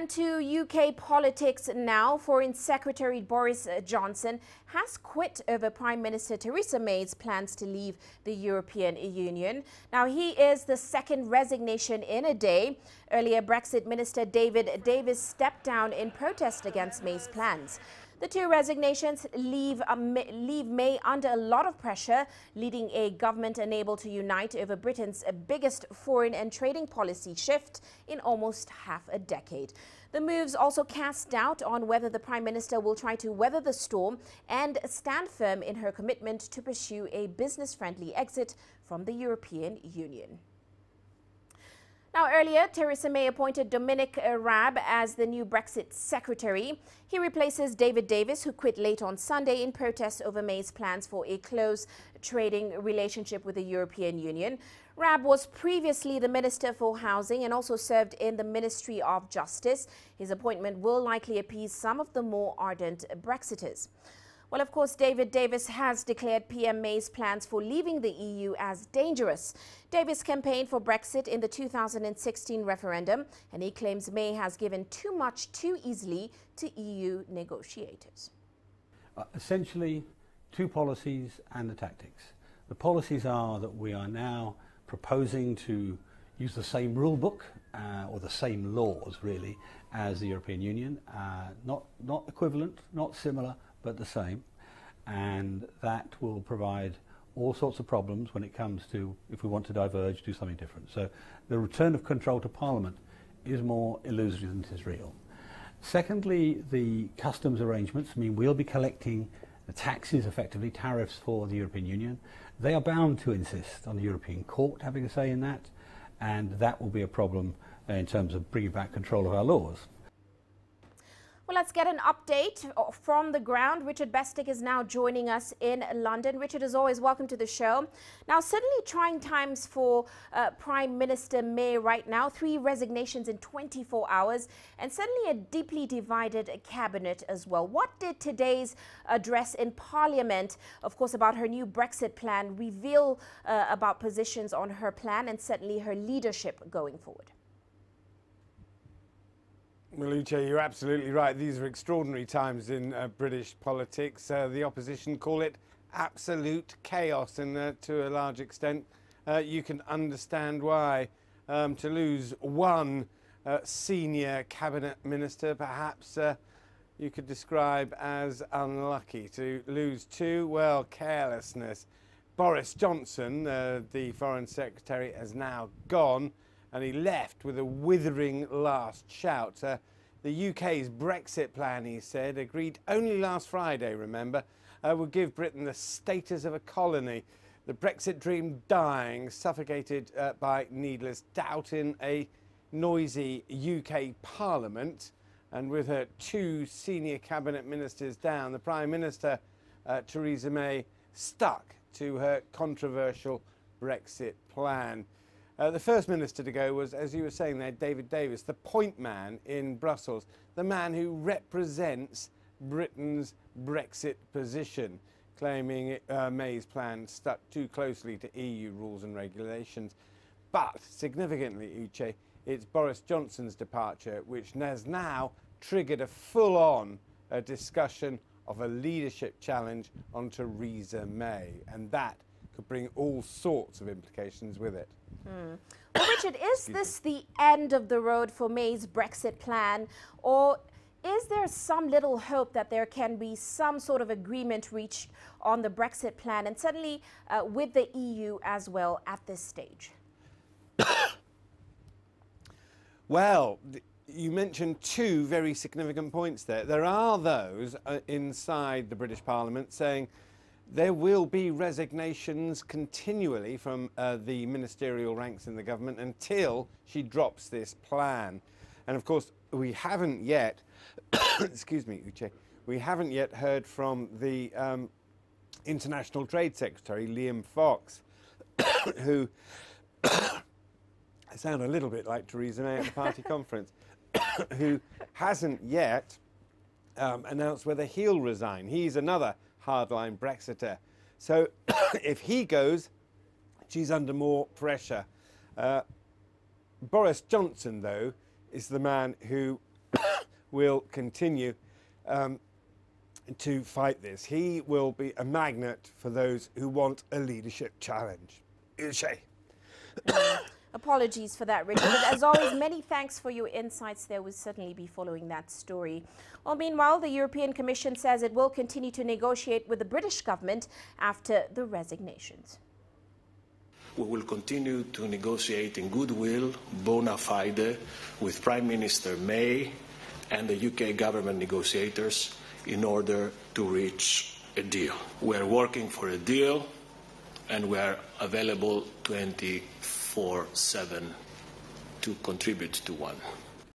And to UK politics now, Foreign Secretary Boris Johnson has quit over Prime Minister Theresa May's plans to leave the European Union. Now, he is the second resignation in a day. Earlier, Brexit Minister David Davis stepped down in protest against May's plans. The two resignations leave May under a lot of pressure, leading a government unable to unite over Britain's biggest foreign and trading policy shift in almost half a decade. The moves also cast doubt on whether the Prime Minister will try to weather the storm and stand firm in her commitment to pursue a business-friendly exit from the European Union. Now, earlier, Theresa May appointed Dominic Raab as the new Brexit secretary. He replaces David Davis, who quit late on Sunday in protest over May's plans for a close trading relationship with the European Union. Raab was previously the Minister for Housing and also served in the Ministry of Justice. His appointment will likely appease some of the more ardent Brexiters. Well, of course, David Davis has declared PM May's plans for leaving the EU as dangerous. Davis campaigned for Brexit in the 2016 referendum, and he claims May has given too much too easily to EU negotiators. Essentially, two policies and the tactics. The policies are that we are now proposing to use the same rule book or the same laws, really, as the European Union. Not equivalent, not similar, but the same, and that will provide all sorts of problems when it comes to, if we want to diverge, do something different. So the return of control to Parliament is more illusory than it is real. Secondly, the customs arrangements mean we'll be collecting the taxes, effectively tariffs, for the European Union. They are bound to insist on the European Court having a say in that, and that will be a problem in terms of bringing back control of our laws. Well, let's get an update from the ground. Richard Bestick is now joining us in London. Richard, as always, welcome to the show. Now, certainly trying times for Prime Minister May right now. 3 resignations in 24 hours and certainly a deeply divided cabinet as well. What did today's address in Parliament, of course, about her new Brexit plan, reveal about positions on her plan and certainly her leadership going forward? Well, Uche, you're absolutely right. These are extraordinary times in British politics. The opposition call it absolute chaos, and to a large extent you can understand why. To lose one senior cabinet minister, perhaps you could describe as unlucky. To lose 2, well, carelessness. Boris Johnson, the Foreign Secretary, has now gone, and he left with a withering last shout. The UK's Brexit plan, he said, agreed only last Friday, remember, would give Britain the status of a colony. The Brexit dream dying, suffocated by needless doubt in a noisy UK Parliament. And with her 2 senior cabinet ministers down, the Prime Minister, Theresa May, stuck to her controversial Brexit plan. The first minister to go was, as you were saying there, David Davis, the point man in Brussels, the man who represents Britain's Brexit position, claiming May's plan stuck too closely to EU rules and regulations. But, significantly, Uche, it's Boris Johnson's departure which has now triggered a full-on discussion of a leadership challenge on Theresa May, and that could bring all sorts of implications with it. Well, Richard, is this the end of the road for May's Brexit plan, or is there some little hope that there can be some sort of agreement reached on the Brexit plan, and certainly with the EU as well at this stage? Well, you mentioned 2 very significant points there. There are those inside the British Parliament saying there will be resignations continually from the ministerial ranks in the government until she drops this plan. And of course, we haven't yet, excuse me, Uche, we haven't yet heard from the International Trade Secretary, Liam Fox, who, I sound a little bit like Theresa May at the party conference, who hasn't yet announced whether he'll resign. He's another hardline Brexiter. So if he goes, she's under more pressure. Boris Johnson, though, is the man who will continue to fight this. He will be a magnet for those who want a leadership challenge. Uche. Apologies for that, Richard. But as always, many thanks for your insights there. We'll certainly be following that story. Well, meanwhile, the European Commission says it will continue to negotiate with the British government after the resignations. We will continue to negotiate in goodwill, bona fide, with Prime Minister May and the UK government negotiators in order to reach a deal. We are working for a deal and we are available 24/7 to contribute to one.